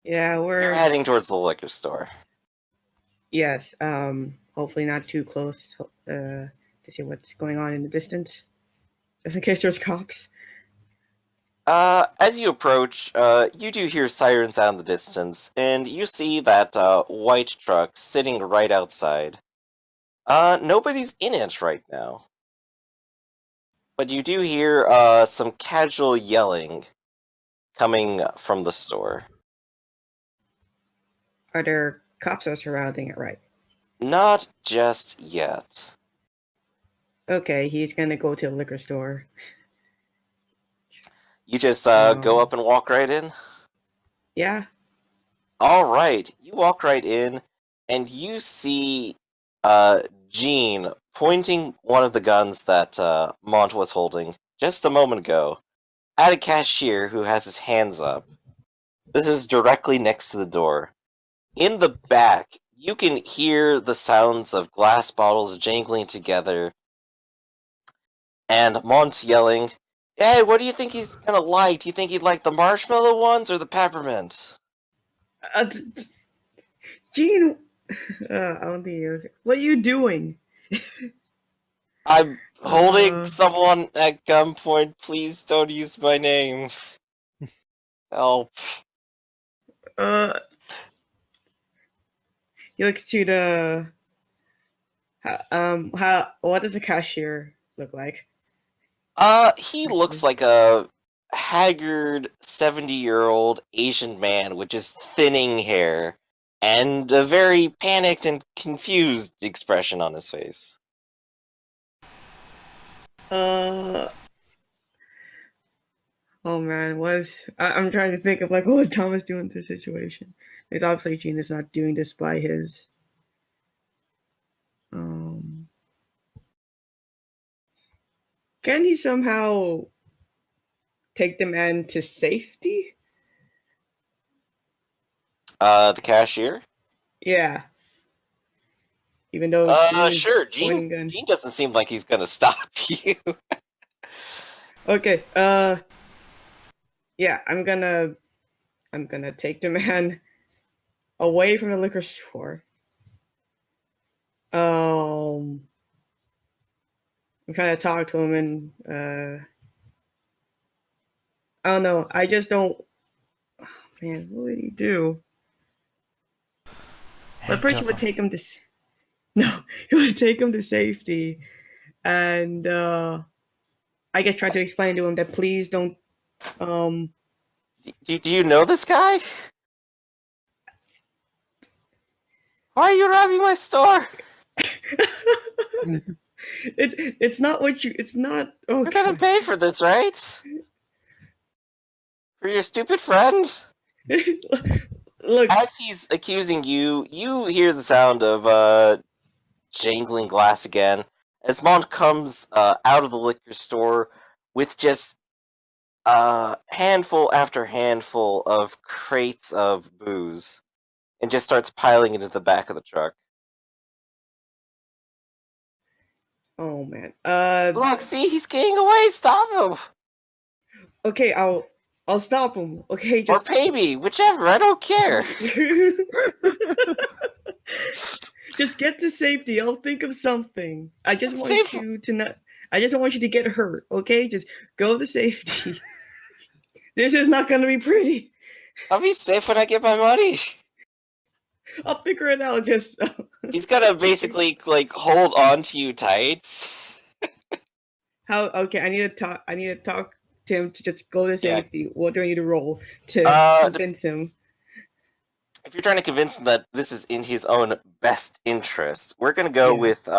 Yeah, You're we're heading towards the liquor store. yes. Hopefully not too close to see what's going on in the distance, just in case there's cops. As you approach, you do hear sirens out in the distance, and you see that white truck sitting right outside. Nobody's in it right now. But you do hear some casual yelling coming from the store. Are there cops are surrounding it, right? Not just yet. Okay, he's gonna go to the liquor store. You just go up and walk right in? Yeah. Alright, you walk right in, and you see Jean pointing one of the guns that Mont was holding just a moment ago at a cashier who has his hands up. This is directly next to the door. In the back, you can hear the sounds of glass bottles jangling together, and Mont yelling, "Hey, what do you think he's gonna like? Do you think he'd like the marshmallow ones or the peppermint?" Gene, I don't think it was. What are you doing? I'm holding someone at gunpoint. Please don't use my name. Help. He looks to the. What does a cashier look like? He looks like a haggard 70-year-old Asian man with just thinning hair and a very panicked and confused expression on his face. Oh man, I'm trying to think of like what Thomas doing in this situation. It's obviously Gene is not doing this by his. Can he somehow take the man to safety? The cashier? Yeah. Even though sure. Gene doesn't seem like he's gonna stop you. Okay. Yeah, I'm gonna take the man away from the liquor store. I'm trying to talk to him, and I don't know. I just don't. Oh, man, what would he do? But first, he would take him to. No, he would take him to safety, and I guess try to explain to him that please don't. Do you know this guy? Why are you robbing my store? It's not what you. It's not. Oh, you're gonna pay for this, right? For your stupid friend? Look. As he's accusing you, you hear the sound of jangling glass again. As Mont comes out of the liquor store with just handful after handful of crates of booze, and just starts piling into the back of the truck. Oh man. Look, see, he's getting away. Stop him. Okay, I'll stop him. Okay, or pay me, whichever. I don't care. Just get to safety. I'll think of something. I just want you to not. I just don't want you to get hurt. Okay, just go to safety. This is not gonna be pretty. I'll be safe when I get my money. I'll figure it out. Just he's gonna basically like hold on to you tight. How? Okay, I need to talk to him to just go to safety. Yeah. What do I need to roll to convince him? If you're trying to convince him that this is in his own best interest, we're gonna go with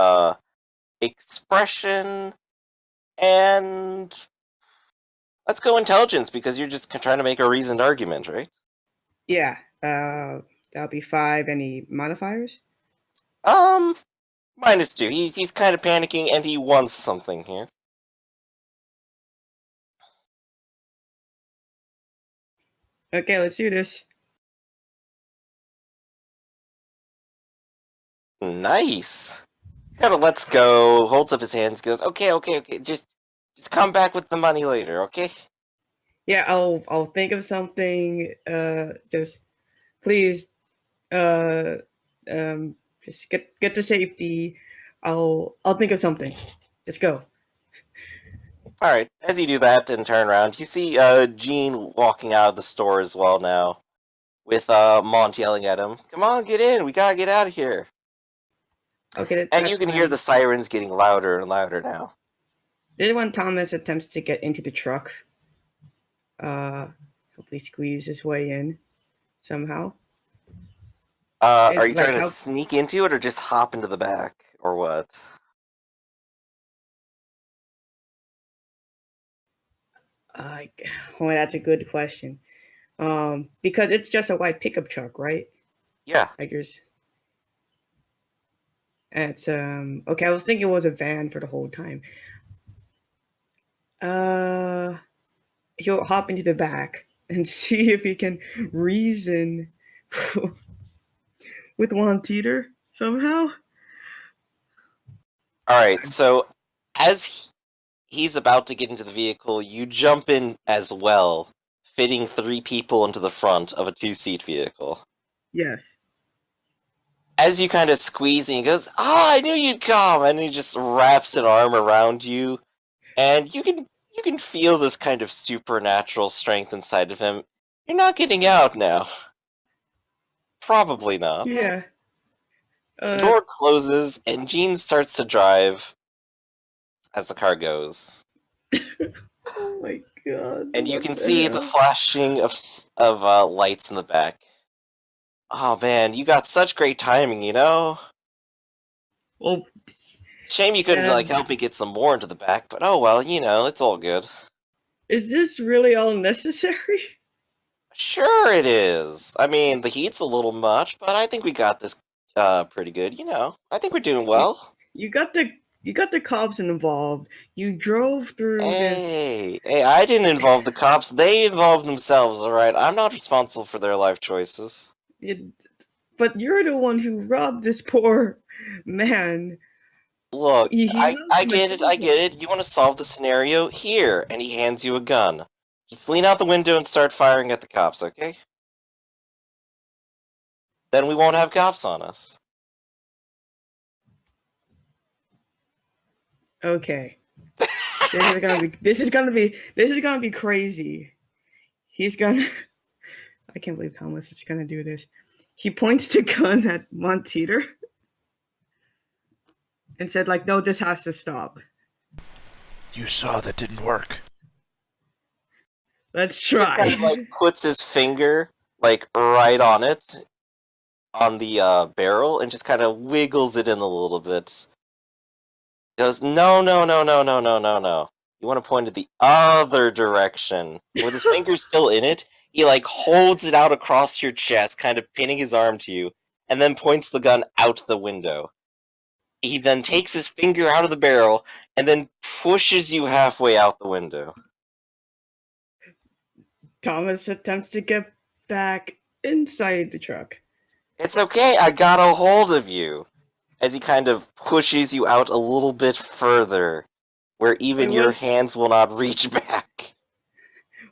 expression, and let's go intelligence because you're just trying to make a reasoned argument, right? Yeah. That'll be 5. Any modifiers? -2. He's kind of panicking and he wants something here. Okay, let's do this. Nice. Kind of lets go, holds up his hands, goes, okay, just come back with the money later, okay? Yeah, I'll think of something. Just please, uh, just get to safety. I'll think of something. Just go. All right. As you do that and turn around, you see Gene walking out of the store as well now, with Mont yelling at him, "Come on, get in! We gotta get out of here!" Okay, And that's you can when, hear the sirens getting louder and louder now. this is when Thomas attempts to get into the truck. Hopefully squeeze his way in somehow. Are you Like trying to how sneak into it or just hop into the back, or what? uh, well, that's a good question. Because it's just a white pickup truck, right? Yeah. I guess. It's okay. I was thinking it was a van for the whole time. Uh, he'll hop into the back and see if he can reason with Juan Teeter somehow. All right. So as he's about to get into the vehicle, you jump in as well, fitting 3 people into the front of a 2-seat vehicle. Yes. As you kind of squeeze, and he goes, "Ah, I knew you'd come!" And he just wraps an arm around you, and you can feel this kind of supernatural strength inside of him. You're not getting out now. Probably not. Yeah. The Uh. door closes, and Gene starts to drive as the car goes. Oh my god. And you What can the see the hell? flashing of lights in the back. Oh man, you got such great timing, you know? Well, Shame you couldn't help me get some more into the back, but oh well, it's all good. is this really all necessary? Sure it is. I mean, the heat's a little much, but I think we got this pretty good, I think we're doing well. You got the cops involved. You drove through this. Hey, I didn't involve the cops. They involved themselves, alright? I'm not responsible for their life choices. But you're the one who robbed this poor man. Look, He I loves get it, I get it. You want to solve the scenario? Here, and he hands you a gun. Just lean out the window and start firing at the cops, okay? Then we won't have cops on us. Okay. This is gonna be crazy. He's gonna. I can't believe Thomas is gonna do this. He points the gun at Monteeter and said, like, no, this has to stop. You saw that didn't work. Let's He just kind of try. puts his finger right on it, on the barrel, and just kind of wiggles it in a little bit. He goes, no, no, no, no, no, no, no, no. You want to point it the other direction. With his finger still in it, he holds it out across your chest, kind of pinning his arm to you, and then points the gun out the window. He then takes his finger out of the barrel, and then pushes you halfway out the window. Thomas attempts to get back inside the truck. It's okay, I got a hold of you. As he kind of pushes you out a little bit further, where even your hands will not reach back.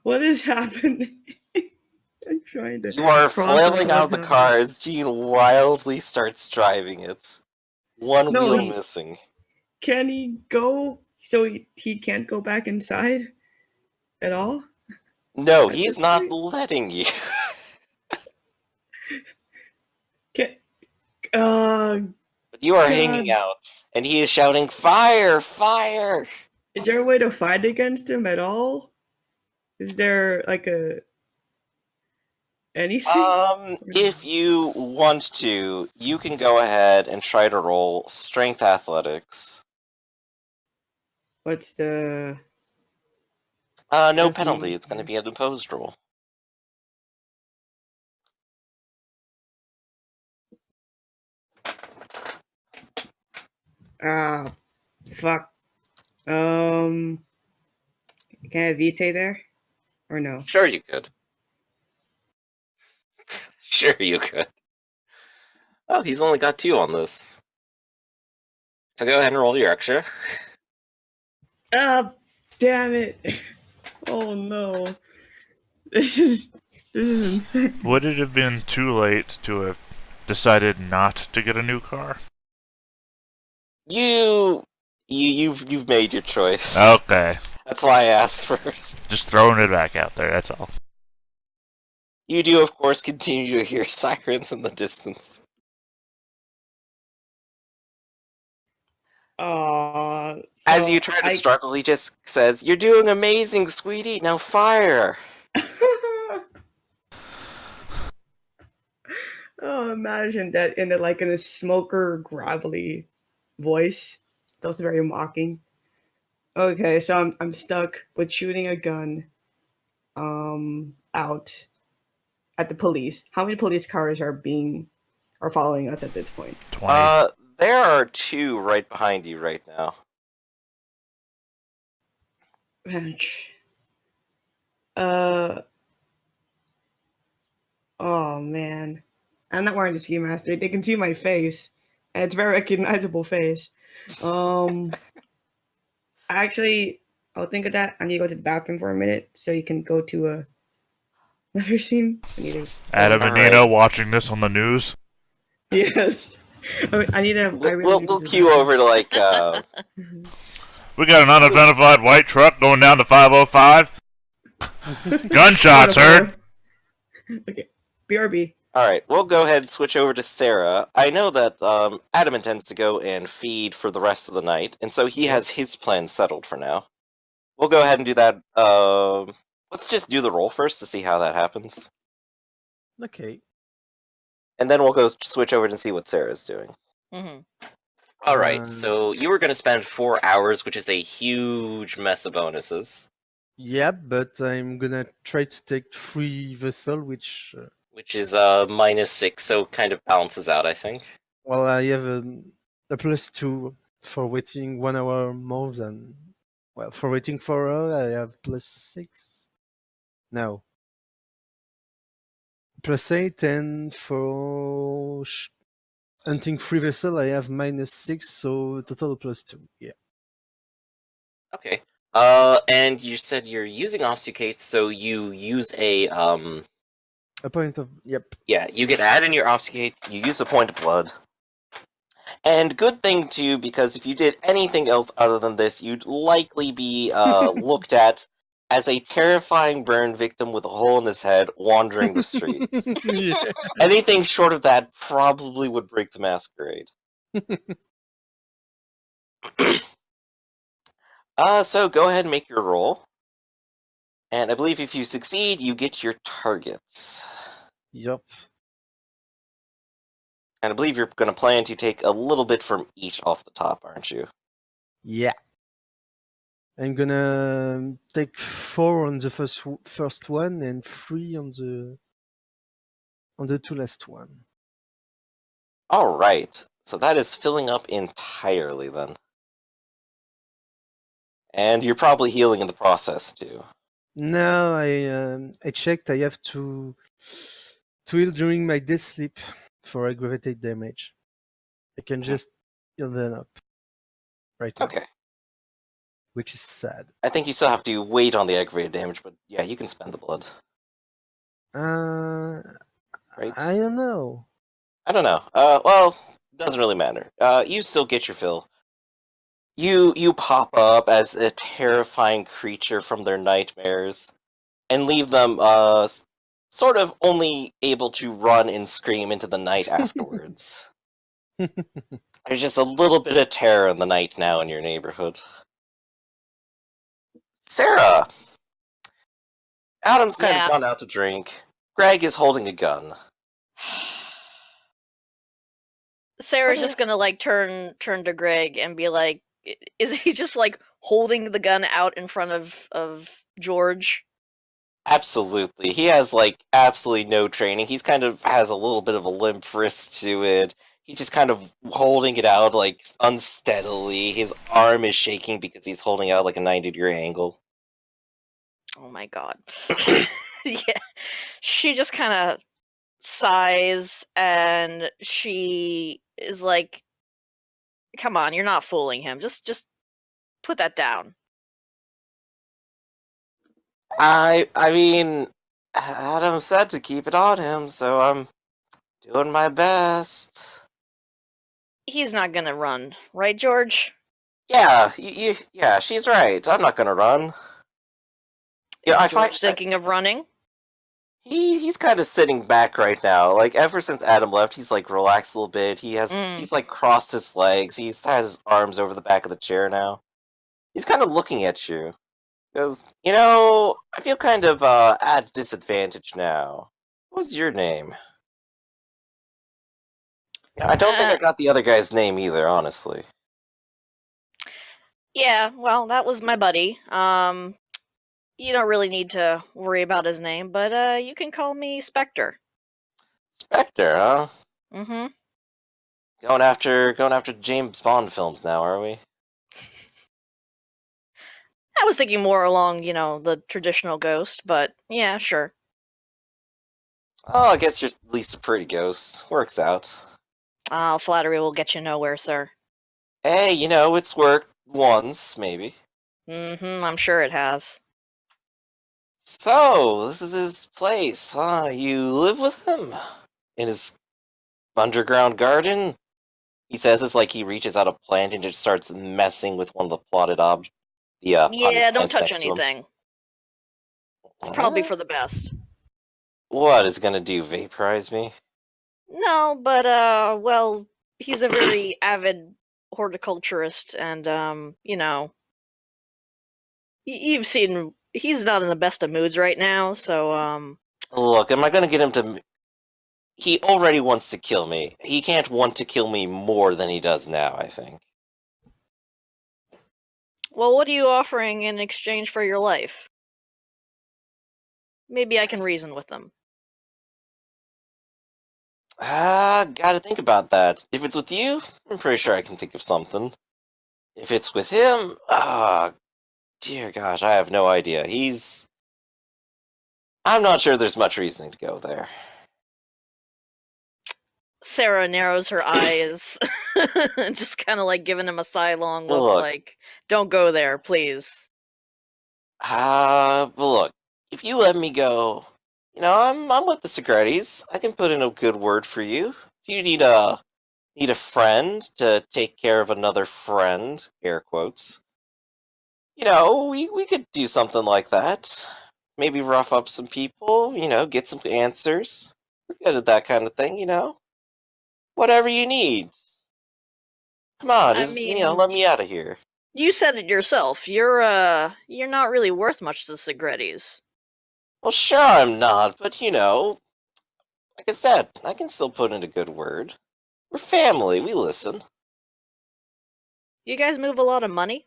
What is happening? I'm trying to. You are flailing out of the happening. car as Gene wildly starts driving it. One wheel missing. Can he go? So he can't go back inside at all? No, he's not letting you. But you are hanging out, and he is shouting, "Fire! Fire!" Is there a way to fight against him at all? Is there anything? If you want to, you can go ahead and try to roll Strength Athletics. What's the... no penalty. It's going to be an imposed roll. Ah, fuck. Can I have Vitae there? Or no? Sure you could. Sure you could. Oh, he's only got 2 on this. So go ahead and roll your extra. Ah, damn it. Oh no. This is This is insane. Would it have been too late to have decided not to get a new car? You've made your choice. Okay. That's why I asked first. Just throwing it back out there, that's all. You do, of course, continue to hear sirens in the distance. As you try to struggle, he just says, "You're doing amazing, sweetie. Now fire." Oh, imagine that in a smoker gravelly voice. That's very mocking. Okay, so I'm stuck with shooting a gun out at the police. How many police cars are following us at this point? 20. There are 2 right behind you right now. Oh man. I'm not wearing the ski mask. They can see my face. And it's a very recognizable face. Actually, I'll think of that. I need to go to the bathroom for a minute so you can go to another scene. Adam and Alright. Nina watching this on the news. Yes. I need to. We'll queue over to like. We got an unidentified white truck going down to 505. Gunshots heard. Okay. BRB. Alright, we'll go ahead and switch over to Sarah. I know that Adam intends to go and feed for the rest of the night, and so he has his plan settled for now. We'll go ahead and do that. Let's just do the roll first to see how that happens. Okay. And then we'll go switch over and see what Sarah's doing. Mm-hmm. Alright, so you were going to spend 4 hours, which is a huge mess of bonuses. Yeah, but I'm gonna try to take 3 vessel, which is -6, so kind of balances out, I think. well, I have a +2 for waiting 1 hour more than. Well, for waiting 4 hours, I have +6. No. +8, and for hunting 3 vessel, I have -6, so total +2. Yeah. Okay. And you said you're using obfuscate, so you use a point of. Yep. Yeah, you can add in your obfuscate, you use a point of blood. And good thing too, because if you did anything else other than this, you'd likely be looked at as a terrifying burn victim with a hole in his head wandering the streets. Yeah. Anything short of that probably would break the masquerade. So go ahead and make your roll. And I believe if you succeed, you get your targets. Yup. And I believe you're going to plan to take a little bit from each off the top, aren't you? Yeah. I'm gonna take 4 on the first one and 3 on the 2 last one. Alright, so that is filling up entirely then. And you're probably healing in the process too. No, I checked. I have to heal during my death sleep for aggravated damage. I can just heal them up right now. Okay. Which is sad. I think you still have to wait on the aggravated damage, but yeah, you can spend the blood. Right? I don't know. I don't know. Well, doesn't really matter. You still get your fill. You pop up as a terrifying creature from their nightmares, and leave them sort of only able to run and scream into the night afterwards. There's just a little bit of terror in the night now in your neighborhood. Sarah! Adam's kind of gone out to drink. Greg is holding a gun. Sarah's just gonna like turn to Greg and be like, is he just like holding the gun out in front of George? Absolutely. He has like absolutely no training. He's kind of has a little bit of a limp wrist to it. He's just kind of holding it out like unsteadily. His arm is shaking because he's holding out like a 90-degree angle. Oh my god. Yeah. She just kind of sighs and she is like, come on, you're not fooling him. Just put that down. I mean, Adam said to keep it on him, so I'm doing my best. He's not gonna run, right, George? Yeah, yeah, she's right. I'm not gonna run. Yeah, Is I George find thinking of running? he's kind of sitting back right now. Like ever since Adam left, he's like relaxed a little bit. He's like crossed his legs. He's has his arms over the back of the chair now. He's kind of looking at you. Goes, I feel kind of at a disadvantage now. What's your name? I don't think I got the other guy's name either, honestly. Yeah, well, that was my buddy. You don't really need to worry about his name, but you can call me Spectre. Spectre, huh? Mm-hmm. Going after James Bond films now, are we? I was thinking more along, the traditional ghost, but yeah, sure. Oh, I guess you're at least a pretty ghost. Works out. Flattery will get you nowhere, sir. Hey, it's worked once, maybe. Mm-hmm, I'm sure it has. So, this is his place, huh? You live with him? In his underground garden? He says it's like he reaches out a plant and just starts messing with one of the plotted objects. Yeah, don't plants touch next to him. anything. It's probably Huh? for the best. What is it gonna do, vaporize me? No, but, well, he's a very avid horticulturist, and, you've seen he's not in the best of moods right now, so. Look, am I gonna get him to... He already wants to kill me. He can't want to kill me more than he does now, I think. Well, what are you offering in exchange for your life? Maybe I can reason with them. Gotta think about that. If it's with you, I'm pretty sure I can think of something. If it's with him, dear gosh, I have no idea. I'm not sure there's much reasoning to go there. Sarah narrows her eyes, just kind of like giving him a sidelong look, Look. like, don't go there, please. But look, if you let me go, I'm with the Segrettis. I can put in a good word for you. If you need a friend to take care of another friend, air quotes, we could do something like that. Maybe rough up some people, get some answers. We're good at that kind of thing, Whatever you need. Come on, I just, mean, let me out of here. you said it yourself. You're not really worth much to the Segrettis. Well, sure I'm not, but like I said, I can still put in a good word. We're family, we listen. You guys move a lot of money?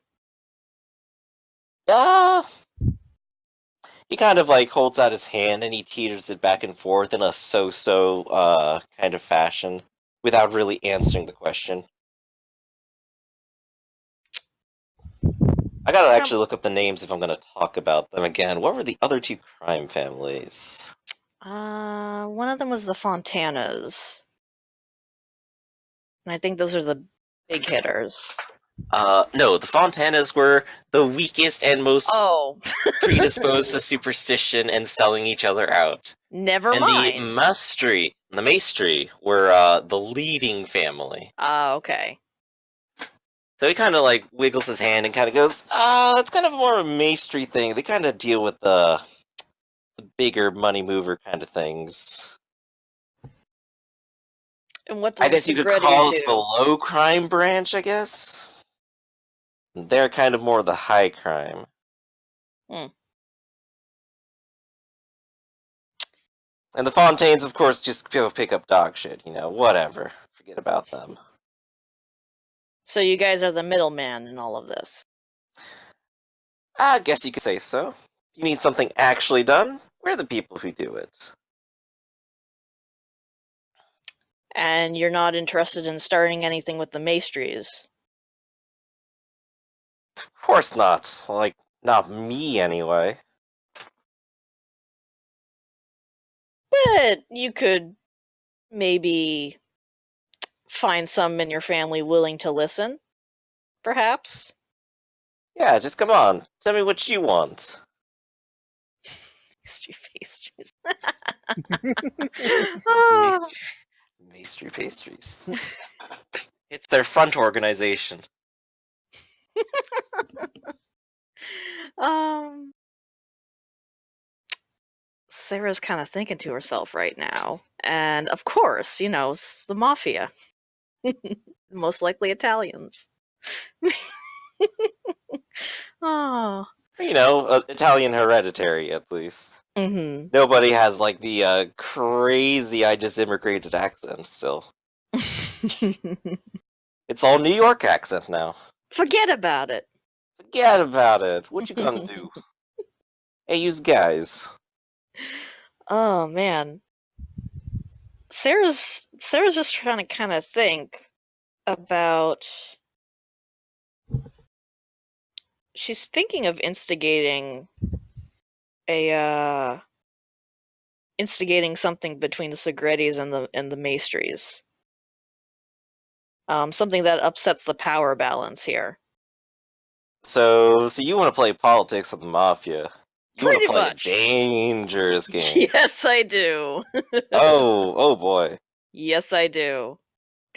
He kind of like holds out his hand and he teeters it back and forth in a so-so kind of fashion without really answering the question. I gotta actually look up the names if I'm gonna talk about them again. What were the other two crime families? One of them was the Fontanas. And I think those are the big hitters. No, the Fontanas were the weakest and most Oh. predisposed to superstition and selling each other out. Never And mind. the Maestri were the leading family. Okay. So he kind of like wiggles his hand and kind of goes, it's kind of more of a Maestri thing. They kind of deal with the bigger money mover kind of things. And what does I guess you could Segretti call us do? the low crime branch, I guess. They're kind of more the high crime. And the Fontaines, of course, just go pick up dog shit, whatever. Forget about them. So you guys are the middleman in all of this. I guess you could say so. If you need something actually done, we're the people who do it. And you're not interested in starting anything with the Maestries? Of course not. Like, not me, anyway. But you could maybe find some in your family willing to listen, perhaps? Yeah, just come on. Tell me what you want. Maestries. Ah. Maestry pastries. It's their front organization. um, Sarah's kind of thinking to herself right now, and of course, it's the mafia. Most likely Italians. Oh. Italian hereditary, at least. Mm-hmm. Nobody has, like, the crazy I just immigrated accent still. It's all New York accent now. Forget about it. Forget about it. What you gonna do? Hey, you guys. Oh man. Sarah's just trying to kind of think about. She's thinking of instigating something between the Segrettis and the Maestries. Something that upsets the power balance here. So you want to play politics of the mafia? You want Pretty to play much. a dangerous game? Yes, I do. Oh boy. Yes, I do.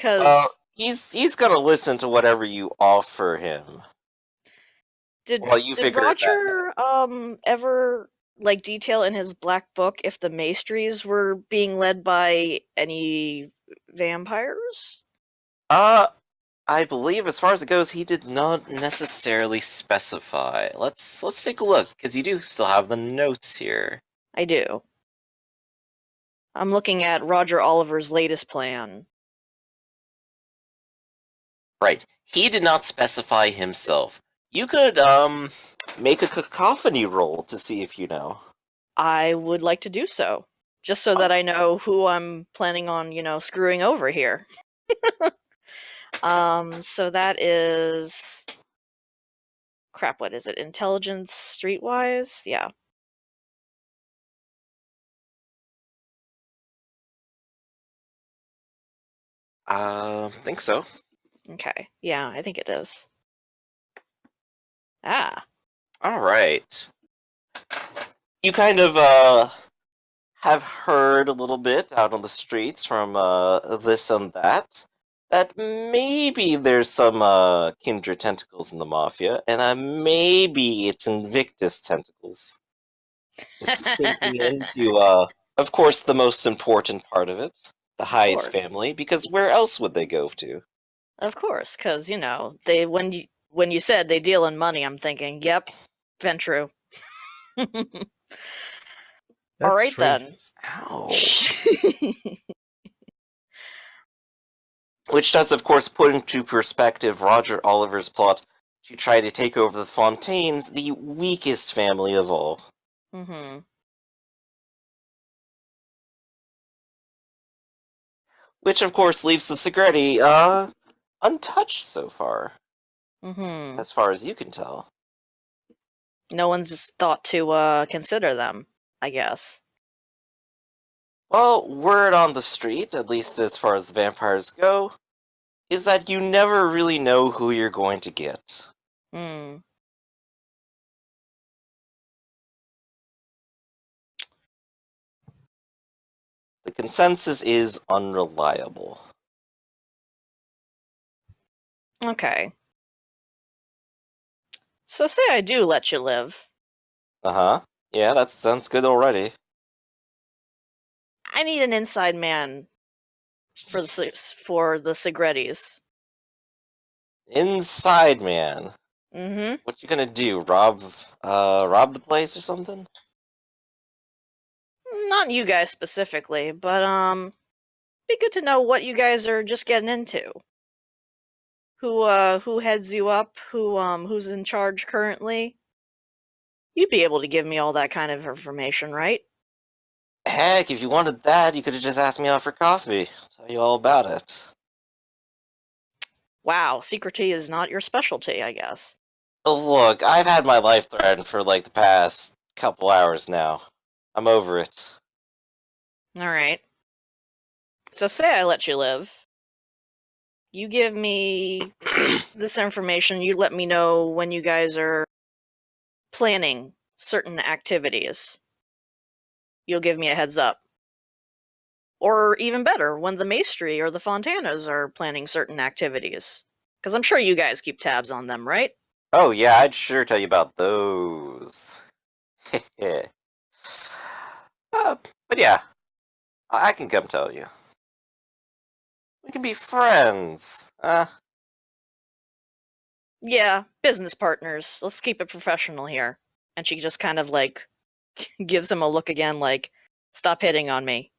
Well, Cause he's gonna listen to whatever you offer him. did You figure it Roger ever like detail in his black book if the Maestries were being led by any vampires? I believe, as far as it goes, he did not necessarily specify. Let's take a look, because you do still have the notes here. I do. I'm looking at Roger Oliver's latest plan. Right. He did not specify himself. You could, make a cacophony roll to see if you know. I would like to do so, just so that I know who I'm planning on, screwing over here. So that is crap. What is it? Intelligence streetwise? Yeah. Think so. Okay. Yeah, I think it is. Ah. Alright. You kind of, have heard a little bit out on the streets from, this and that maybe there's some, kindred tentacles in the mafia, and that maybe it's Invictus tentacles. Just sinking into, of course, the most important part of it, the highest course. family, because where else would they go to? Of course, because they when you said they deal in money, I'm thinking, yep, Ventru. All That's right then. racist. Ow. Which does, of course, put into perspective Roger Oliver's plot to try to take over the Fontaines, the weakest family of all. Mm-hmm. Which, of course, leaves the Segretti, untouched so far. Mm-hmm. As far as you can tell. No one's thought to consider them, I guess. Well, word on the street, at least as far as the vampires go, is that you never really know who you're going to get. Hmm. The consensus is unreliable. Okay. So say I do let you live. Uh-huh. Yeah, that sounds good already. I need an inside man for the Segrettis. Inside man. Mm-hmm. What you gonna do? Rob the place or something? Not you guys specifically, but be good to know what you guys are just getting into. Who heads you up? Who's in charge currently? You'd be able to give me all that kind of information, right? Heck, if you wanted that, you could have just asked me out for coffee. I'll tell you all about it. Wow, secrecy is not your specialty, I guess. Look, I've had my life threatened for like the past couple hours now. I'm over it. Alright. So say I let you live. You give me this information, you let me know when you guys are planning certain activities. you'll give me a heads up. Or even better, when the Maestri or the Fontanas are planning certain activities. Because I'm sure you guys keep tabs on them, right? Oh yeah, I'd sure tell you about those. But yeah, I can come tell you. We can be friends. Yeah, business partners. Let's keep it professional here. And she just kind of like gives him a look again, like, stop hitting on me.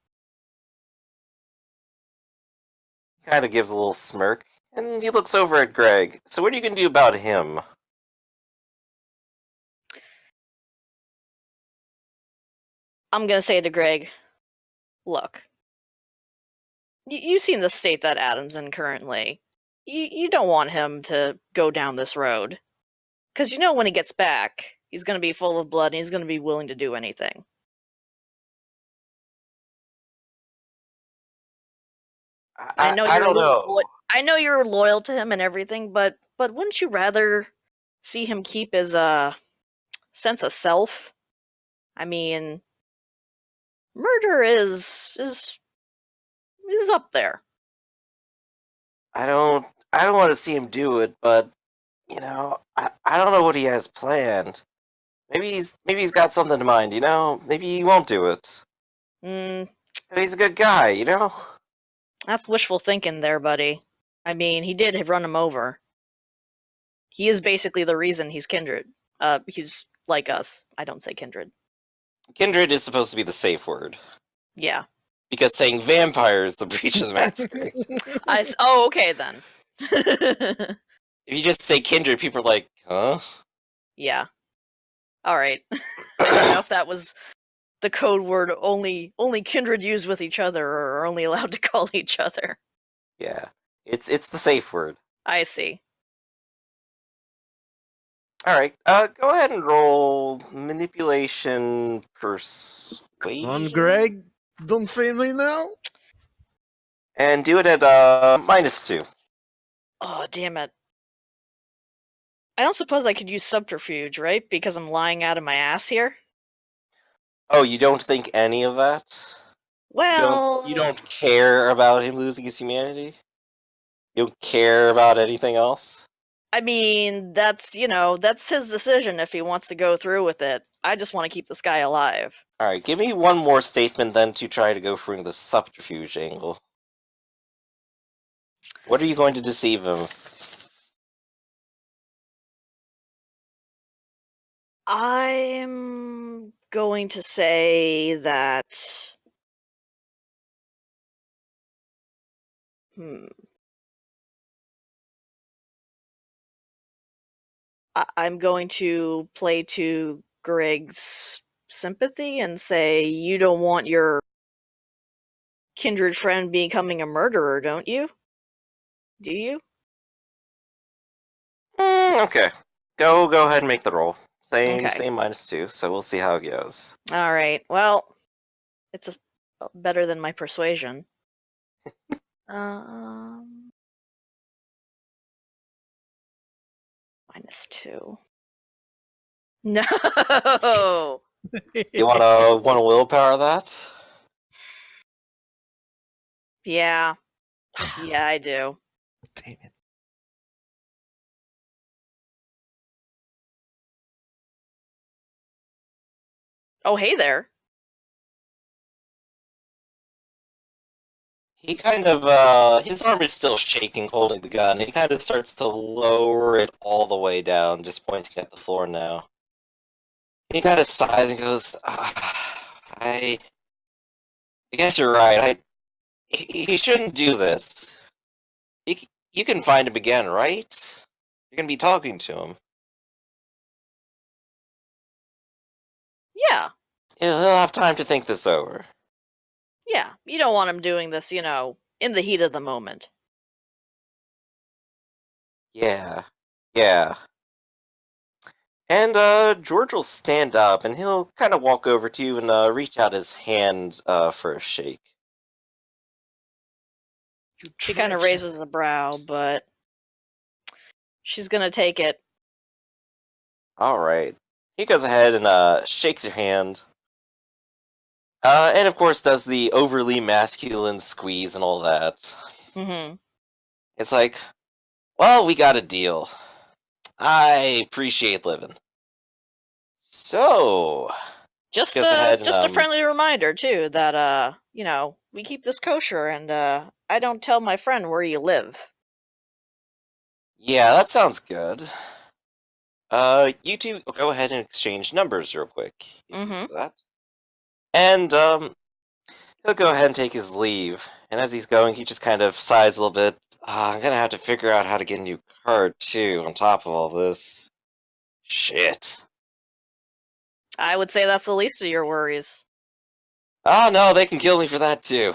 Kind of gives a little smirk, and he looks over at Greg. So what are you gonna do about him? I'm gonna say to Greg, look, you've seen the state that Adam's in currently. You don't want him to go down this road. Because you know when he gets back, he's going to be full of blood and he's going to be willing to do anything. I know I you're don't know. I know you're loyal to him and everything, but wouldn't you rather see him keep his sense of self? I mean, murder is up there. I don't want to see him do it, but you know, I don't know what he has planned. Maybe he's got something in mind, you know? Maybe he won't do it. Mm, Maybe he's a good guy, you know? that's wishful thinking there, buddy. I mean, he did run him over. He is basically the reason he's kindred. He's like us. I don't say kindred. Kindred is supposed to be the safe word. Yeah. Because saying vampire is the breach of the masquerade. Oh, okay then. If you just say kindred, people are like, huh? Yeah. All right. I didn't know if that was the code word only kindred use with each other or are only allowed to call each other. Yeah. It's the safe word. I see. Alright, go ahead and roll manipulation persuasion. Come on, Greg. Don't fail me now. And do it at -2. Oh, damn it. I don't suppose I could use subterfuge, right? Because I'm lying out of my ass here? Oh, you don't think any of that? Well, You don't care about him losing his humanity? You don't care about anything else? I mean, that's his decision if he wants to go through with it. I just want to keep this guy alive. Alright, give me one more statement then to try to go through the subterfuge angle. What are you going to deceive him? I'm going to say that. I'm going to play to Greg's sympathy and say, you don't want your kindred friend becoming a murderer, don't you? Do you? Okay. Go ahead and make the roll. Okay. Same -2, so we'll see how it goes. All right. Well, it's better than my persuasion. -2. No. You wanna willpower that? Yeah. Yeah, I do. Damn it. Oh, hey there. He kind of, his arm is still shaking holding the gun. He kind of starts to lower it all the way down, just pointing at the floor now. He kind of sighs and goes, I guess you're right. He shouldn't do this. You can find him again, right? You're gonna be talking to him. Yeah. He'll have time to think this over. Yeah. You don't want him doing this, in the heat of the moment. Yeah. And George will stand up and he'll kind of walk over to you and reach out his hand for a shake. She kind of raises a brow, but she's gonna take it. All right. He goes ahead and shakes your hand. And of course does the overly masculine squeeze and all that. Mm-hmm. It's like, well, we got a deal. I appreciate living. So, Just goes ahead and a friendly reminder too that we keep this kosher and I don't tell my friend where you live. yeah, that sounds good. You two go ahead and exchange numbers real quick. If you Mhm. do that. And he'll go ahead and take his leave. And as he's going, he just kind of sighs a little bit. I'm gonna have to figure out how to get a new card too. On top of all this, shit. I would say that's the least of your worries. Oh no, they can kill me for that too.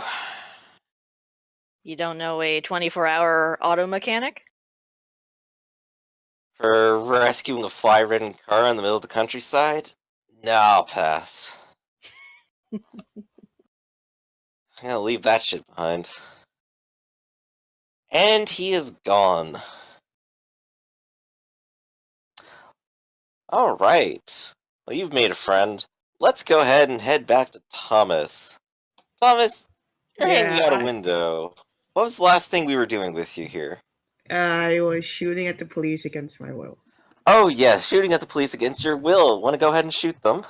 You don't know a 24-hour auto mechanic? For rescuing a fly-ridden car in the middle of the countryside? No, I'll pass. I'm gonna leave that shit behind. And he is gone. Alright. Well, you've made a friend. Let's go ahead and head back to Thomas. Thomas, you're hanging out a window. What was the last thing we were doing with you here? I was shooting at the police against my will. Oh, yes, shooting at the police against your will. Want to go ahead and shoot them?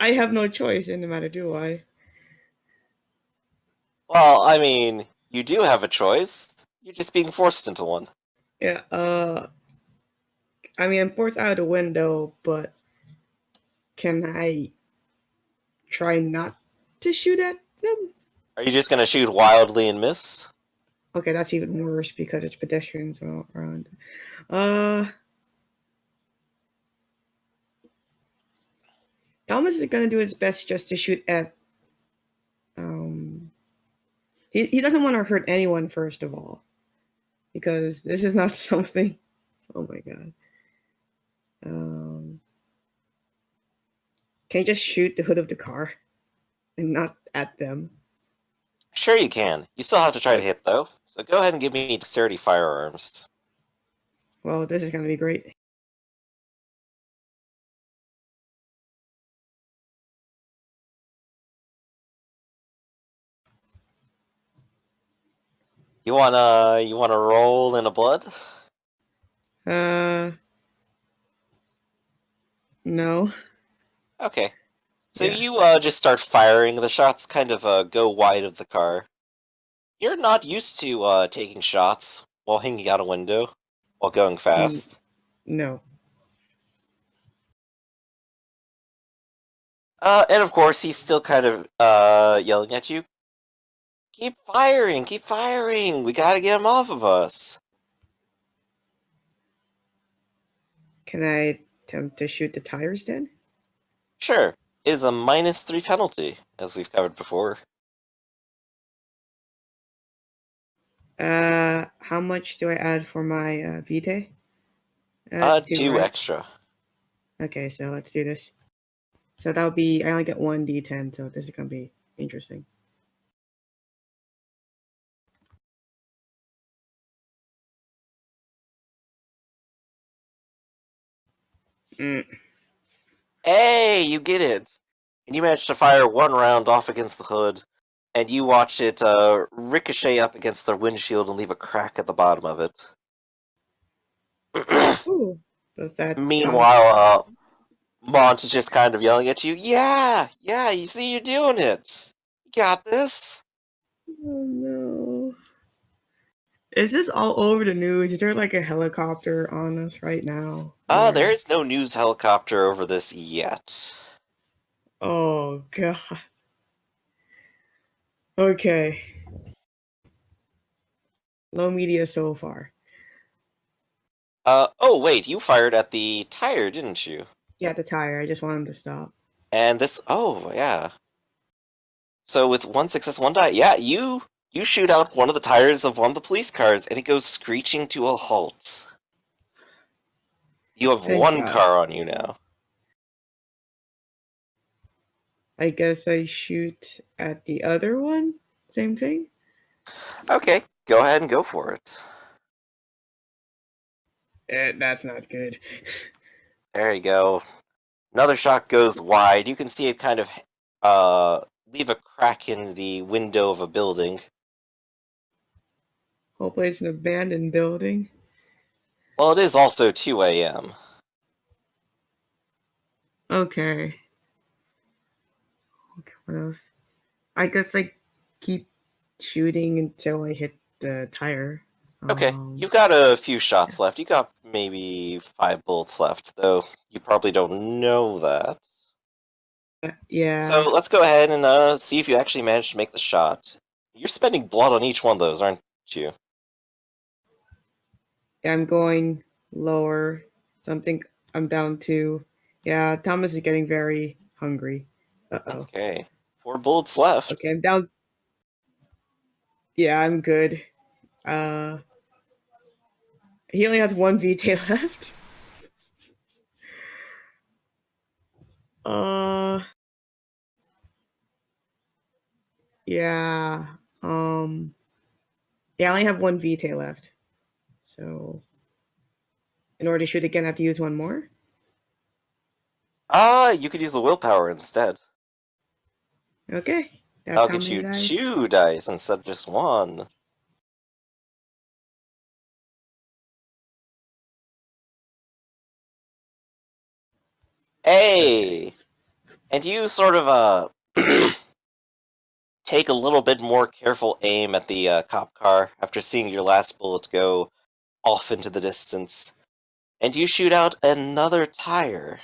I have no choice in the matter, do I? Well, I mean, you do have a choice. You're just being forced into one. Yeah, I mean, I'm forced out of the window, but can I try not to shoot at them? Are you just gonna shoot wildly and miss? Okay, that's even worse because it's pedestrians all around. Thomas is gonna do his best just to shoot at. He doesn't want to hurt anyone first of all, because this is not something. Oh my god. Can you just shoot the hood of the car, and not at them? Sure you can. You still have to try to hit, though. So go ahead and give me dexterity firearms. Well, this is gonna be great. You wanna roll in a blood? No. Okay. So Yeah. you just start firing. The shots kind of go wide of the car. You're not used to taking shots while hanging out a window, while going fast. No. And of course, he's still kind of yelling at you. Keep firing! Keep firing! We gotta get him off of us! Can I attempt to shoot the tires then? Sure. It is a -3 penalty, as we've covered before. How much do I add for my VtR? That's 2 right? extra. Okay, so let's do this. So that'll be, I only get 1d10, so this is gonna be interesting. Hey, you get it! And you manage to fire one round off against the hood, and you watch it ricochet up against the windshield and leave a crack at the bottom of it. Ooh, does that Meanwhile, Mont is just kind of yelling at you, yeah, you see you're doing it! You got this! Oh no. Is this all over the news? Is there like a helicopter on us right now? There is no news helicopter over this yet. Oh god. Okay. Low media so far. Oh wait, you fired at the tire, didn't you? Yeah, the tire. I just want him to stop. And this, oh yeah. So with 1 success, 1 die, yeah, you shoot out one of the tires of one of the police cars, and it goes screeching to a halt. You have Thank one God. car on you now. I guess I shoot at the other one? Same thing? Okay, go ahead and go for it. That's not good. There you go. Another shot goes wide. You can see it kind of leave a crack in the window of a building. Hopefully it's an abandoned building. Well, it is also 2 a.m. Okay. What else? I guess I keep shooting until I hit the tire. Okay, you've got a few shots left. You got maybe 5 bullets left, though you probably don't know that. Yeah. So let's go ahead and see if you actually managed to make the shot. You're spending blood on each one of those, aren't you? I'm going lower. Something I'm down to. Yeah, Thomas is getting very hungry. Uh-oh. Okay, 4 bullets left. Okay, I'm down. Yeah, I'm good. He only has 1 VT left. Yeah. Yeah, I only have 1 VT left. So, in order to shoot again, I have to use 1 more? You could use the willpower instead. Okay. That's I'll how get many you dice? 2 dice instead of just 1. Hey! Okay. And you sort of, take a little bit more careful aim at the cop car after seeing your last bullet go off into the distance. And you shoot out another tire.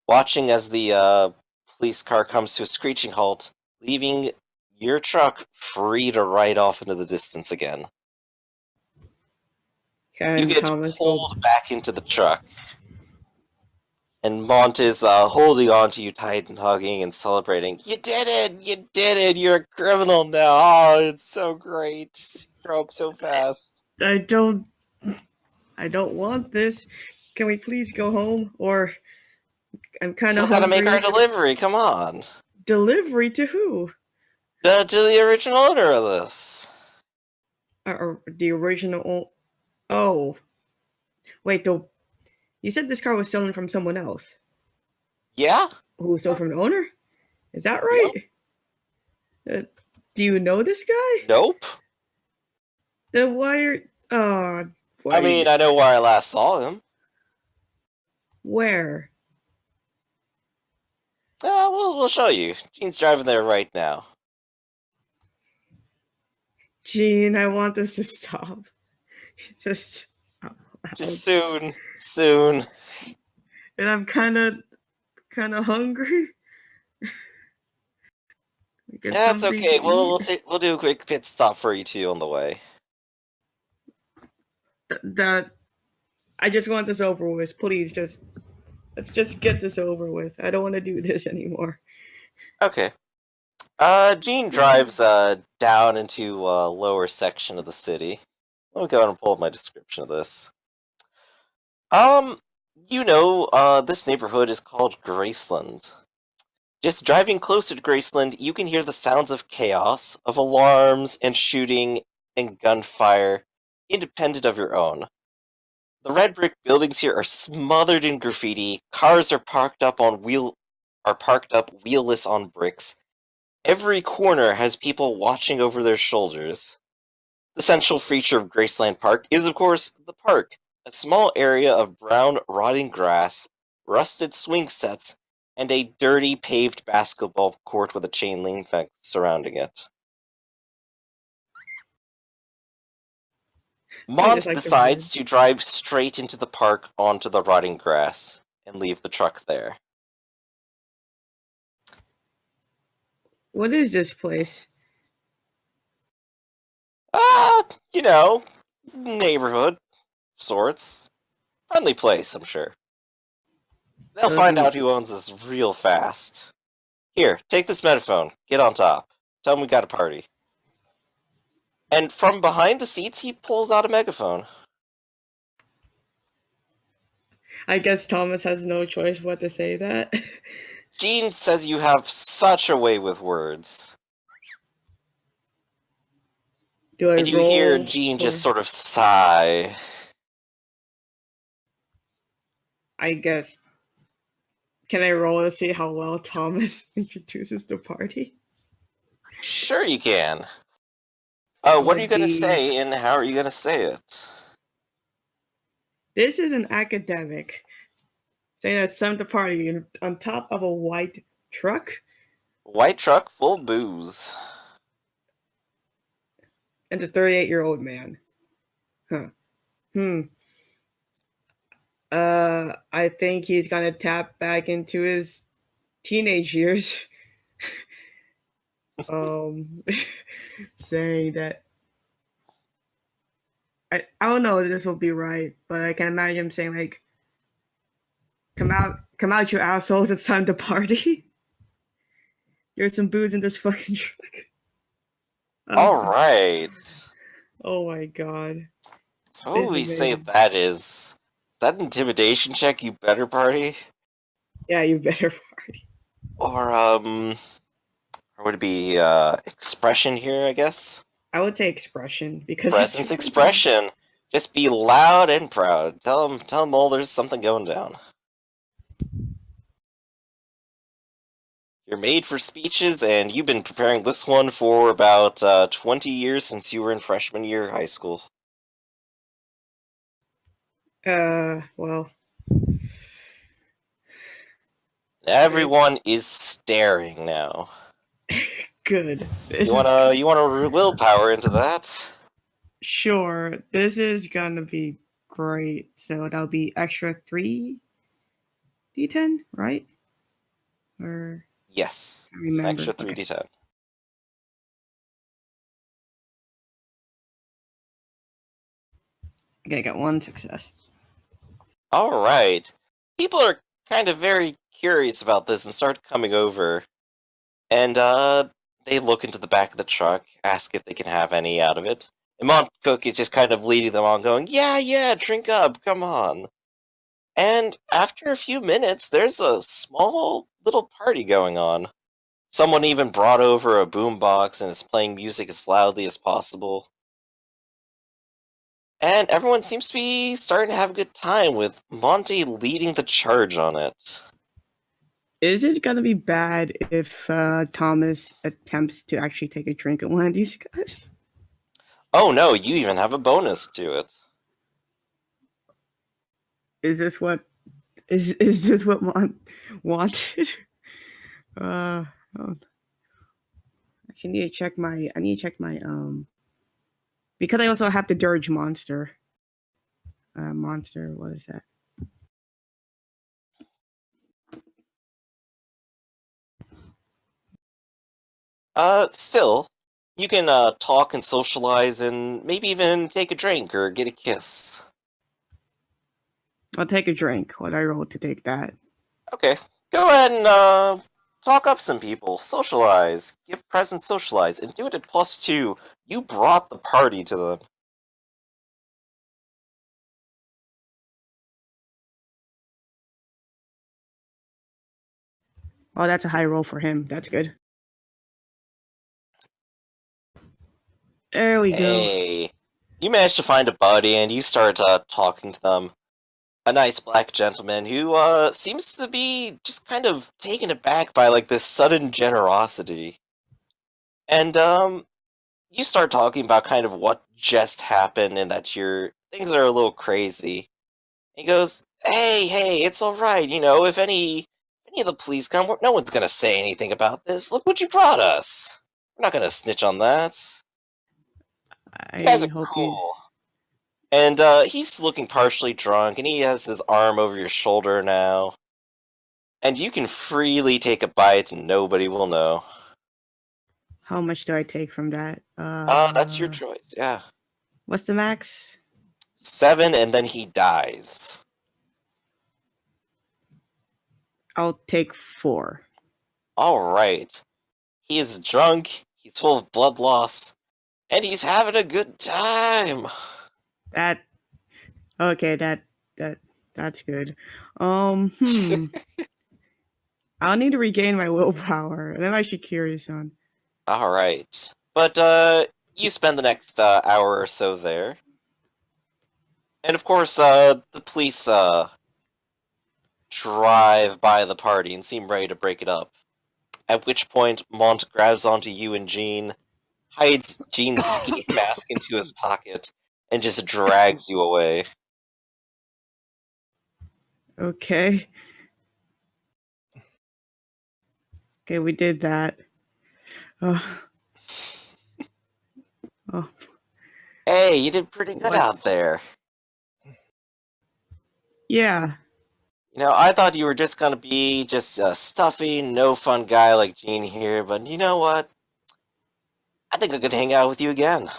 Watching as the police car comes to a screeching halt, leaving your truck free to ride off into the distance again. Can You get Thomas pulled back into the truck. And Mont is holding on to you tight and hugging and celebrating. You did it! You did it! You're a criminal now! Oh, it's so great! You grow up so fast. I don't want this. Can we please go home? Or I'm kind Still of gotta hungry. make our delivery, come on! Delivery to who? To the original owner of this. Or the original. Oh, wait. Though you said this car was stolen from someone else. Yeah? Who stole from the owner? Is that right? Do you know this guy? Nope. Then why are? Why I mean, I know where I last saw him. where? We'll show you. Gene's driving there right now. Gene, I want this to stop. Just. Just soon. Soon. And I'm kind of hungry. Get That's something okay. to We'll eat. we'll do a quick pit stop for you two on the way. That I just want this over with. Please, let's just get this over with. I don't want to do this anymore. Okay. Gene drives down into a lower section of the city. Let me go ahead and pull up my description of this. This neighborhood is called Graceland. Just driving closer to Graceland, you can hear the sounds of chaos, of alarms and shooting and gunfire, independent of your own. The red brick buildings here are smothered in graffiti. Cars are parked up wheelless on bricks. Every corner has people watching over their shoulders. The central feature of Graceland Park is, of course, the park, a small area of brown, rotting grass, rusted swing sets, and a dirty paved basketball court with a chain link fence surrounding it. Mont like the decides to drive straight into the park onto the rotting grass and leave the truck there. What is this place? Neighborhood, sorts. Friendly place, I'm sure. They'll find out who owns this real fast. Here, take this megaphone. Get on top. Tell them we got a party. And from behind the seats, he pulls out a megaphone. I guess Thomas has no choice but to say that. Gene says you have such a way with words. Do I And you roll? hear Gene just sort of sigh. I guess Can I roll to see how well Thomas introduces the party? Sure you can. What are you going to Would be- say, and how are you going to say it? This is an academic saying that some of the party on top of a white truck, White truck, full booze. and a 38-year-old man. Huh. I think he's gonna tap back into his teenage years. Saying that I don't know if this will be right, but I can imagine him saying like, come out, you assholes! It's time to party. There's some booze in this fucking truck. Alright. Oh my god. So what would we This is say amazing. that is? Is that an intimidation check, you better party? Yeah, you better party. Or would it be, expression here, I guess? I would say expression because Presence expression. Just be loud and proud. Tell them all there's something going down. You're made for speeches, and you've been preparing this one for about 20 years since you were in freshman year of high school. Well. Everyone is staring now. Good. You wanna willpower into that? Sure. This is gonna be great. So that'll be extra 3d10, right? Or Yes. I It's an remember. extra Okay. 3d10. Okay, I got one success. Alright. People are kind of very curious about this and start coming over. And they look into the back of the truck, ask if they can have any out of it. And Mont Cook is just kind of leading them on, going, yeah, drink up, come on. And after a few minutes, there's a small little party going on. Someone even brought over a boombox and is playing music as loudly as possible. And everyone seems to be starting to have a good time, with Monty leading the charge on it. Is it gonna be bad if Thomas attempts to actually take a drink at one of these guys? Oh no, you even have a bonus to it. Is this what is this what wanted? Oh. I need to check my because I also have the dirge monster. Monster, what is that? Still, you can talk and socialize and maybe even take a drink or get a kiss. I'll take a drink. What I roll to take that? Okay, go ahead and talk up some people, socialize, give presents, socialize, and do it at +2. You brought the party to them. Oh, that's a high roll for him. That's good. There we go. Hey, you managed to find a buddy and you start talking to them. A nice black gentleman who seems to be just kind of taken aback by like this sudden generosity. And you start talking about kind of what just happened and that things are a little crazy. He goes, hey, it's alright, if any of the police come, no one's gonna say anything about this. Look what you brought us. We're not gonna snitch on that. You guys I are hope cool. And he's looking partially drunk, and he has his arm over your shoulder now. And you can freely take a bite, and nobody will know. How much do I take from that? That's your choice, yeah. What's the max? 7, and then he dies. I'll take 4. Alright. He is drunk, he's full of blood loss, and he's having a good time. Okay, that's good. I'll need to regain my willpower. I'm actually curious on. Alright. But, you spend the next hour or so there. And of course, the police, drive by the party and seem ready to break it up. At which point, Mont grabs onto you and Jean, hides Jean's ski mask into his pocket, and just drags you away. Okay. Okay, we did that. Oh. Oh. Hey, you did pretty good What? out there. Yeah. You know, I thought you were just gonna be just a stuffy, no fun guy like Jean here, but you know what? I think I could hang out with you again.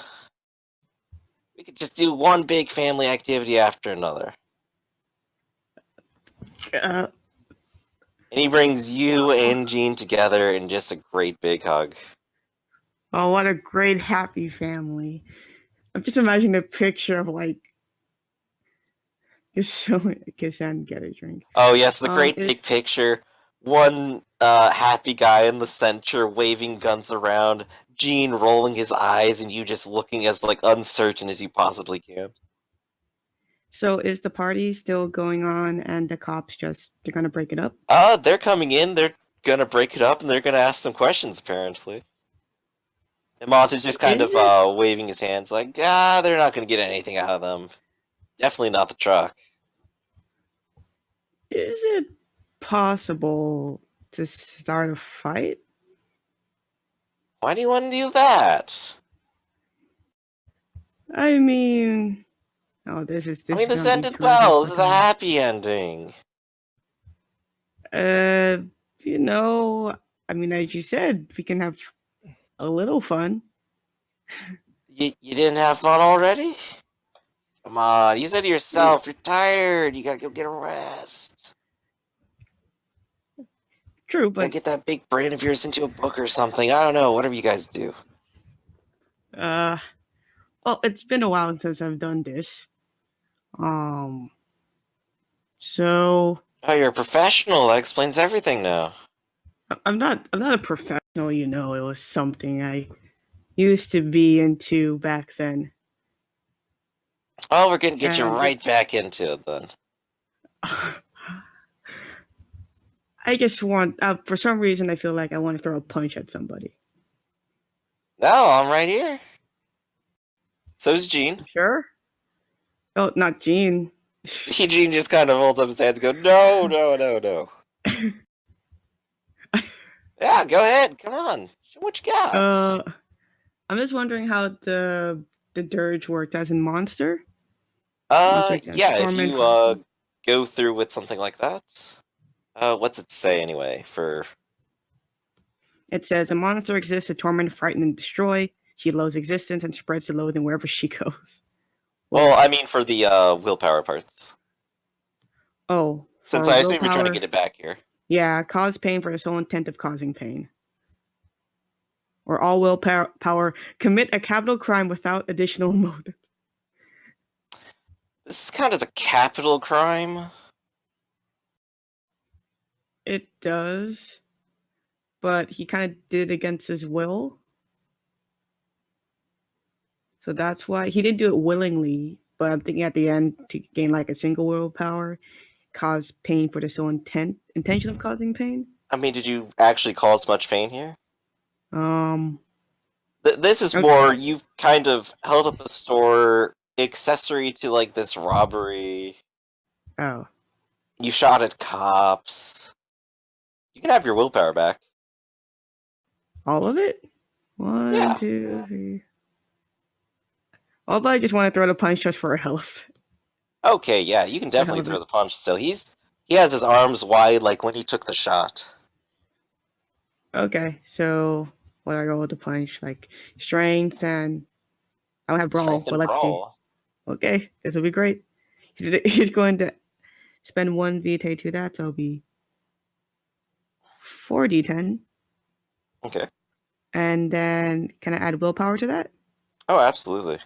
We could just do one big family activity after another. Uh, And he brings you and Jean together in just a great big hug. oh, what a great, happy family. I'm just imagining a picture of like just so kiss and get a drink. Oh yes, the great big It's picture. One happy guy in the center waving guns around, Jean rolling his eyes, and you just looking as like uncertain as you possibly can. so is the party still going on and the cops they're gonna break it up? They're coming in, they're gonna break it up, and they're gonna ask some questions, apparently. And Mont is just kind Is of waving his hands like, they're not gonna get anything out of them. Definitely not the truck. Is it possible to start a fight? Why do you want to do that? I mean, oh, this I is mean, this gonna be ended good well. This is a time. happy ending. You know, I mean, as you said, we can have a little fun. You didn't have fun already? Come on, you said to yourself, you're tired. You gotta go get a rest. True, Gotta but get that big brain of yours into a book or something. I don't know. Whatever you guys do. well, it's been a while since I've done this. So Oh, you're a professional. That explains everything now. I'm not a professional, you know. It was something I used to be into back then. Oh, we're gonna get And you I'm right just back into it then. I just want for some reason I feel like I want to throw a punch at somebody. No, I'm right here. So's Gene. Sure? Oh, not Gene. Gene just kind of holds up his hands and goes, no, no, no, no. Yeah, go ahead. Come on. Show what you got. I'm just wondering how the dirge worked as in Monster. Monster Yeah, if Torment. you go through with something like that. What's it say anyway? It says a monster exists to torment, frighten, and destroy. She loathes existence and spreads the loathing wherever she goes. Well, I mean for the willpower parts. Oh, Since for I assume you're trying to willpower. get it back here. Yeah, cause pain for the sole intent of causing pain. Or all willpower, commit a capital crime without additional motive. This is kind of a capital crime. It does, but he kind of did it against his will. So that's why he didn't do it willingly, but I'm thinking at the end to gain like a single willpower, cause pain for the sole intention of causing pain. I mean, did you actually cause much pain here? This is Okay. more, you kind of held up a store accessory to like this robbery. Oh. You shot at cops. You can have your willpower back. All of it? One, Yeah. 2, 3. Although I just want to throw the punch just for health. Okay, yeah, you can definitely throw the punch still. He has his arms wide like when he took the shot. Okay, so what do I go with the punch? Like strength and I don't have brawl, Strength and but let's brawl. see. Okay, this will be great. He's going to spend 1 VtR to that, so it'll be 4d10. Okay. And then can I add willpower to that? Oh, absolutely.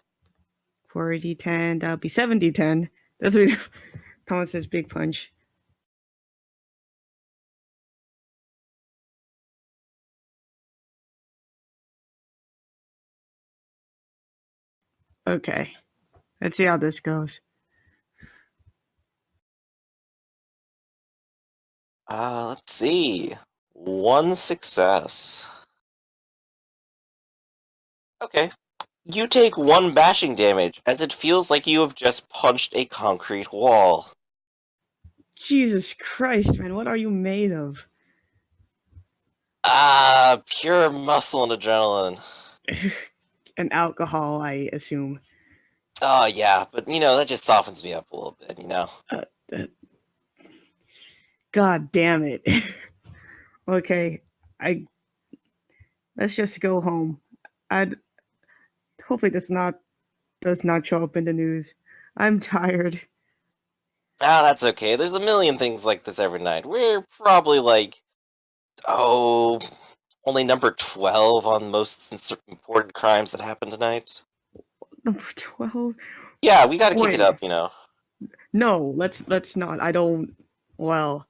4d10, that'll be 7d10. That's what Thomas's big punch. Okay, let's see how this goes. Let's see. 1 success. Okay. You take 1 bashing damage, as it feels like you have just punched a concrete wall. Jesus Christ, man, what are you made of? Pure muscle and adrenaline. And alcohol, I assume. Oh, yeah, but, that just softens me up a little bit, God damn it. Okay, let's just go home. Hopefully this does not show up in the news. I'm tired. That's okay. There's a million things like this every night. We're probably only number 12 on most important crimes that happen tonight. Number 12? Yeah, we gotta kick Wait. it up, No, let's not. I don't. Well,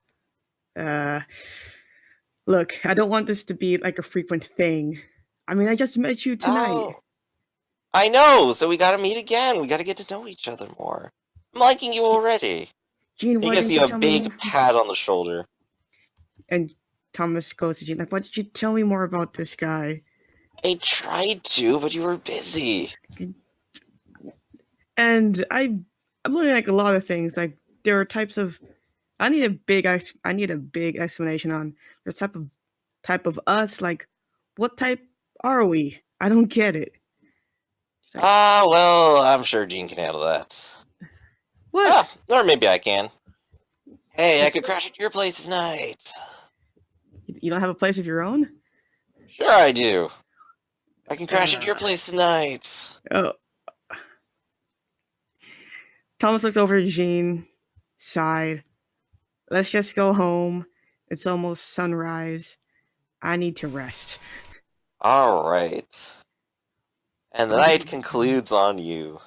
look, I don't want this to be like a frequent thing. I mean, I just met you tonight. Oh, I know, so we gotta meet again. We gotta get to know each other more. I'm liking you already. Gene, He why gives didn't you you a tell big me? pat on the shoulder. And Thomas goes to Gene, like, why did you tell me more about this guy? I tried to, but you were busy. And I'm learning like a lot of things. Like there are types of. I need a big explanation on the type of us. Like, what type are we? I don't get it. She's like, Well, I'm sure Gene can handle that. what? Or maybe I can. Hey, I could crash at your place tonight. You don't have a place of your own? Sure I do. I can crash at your place tonight. Oh. Thomas looks over at Jean, sighed. Let's just go home. It's almost sunrise. I need to rest. Alright. And the night concludes on you.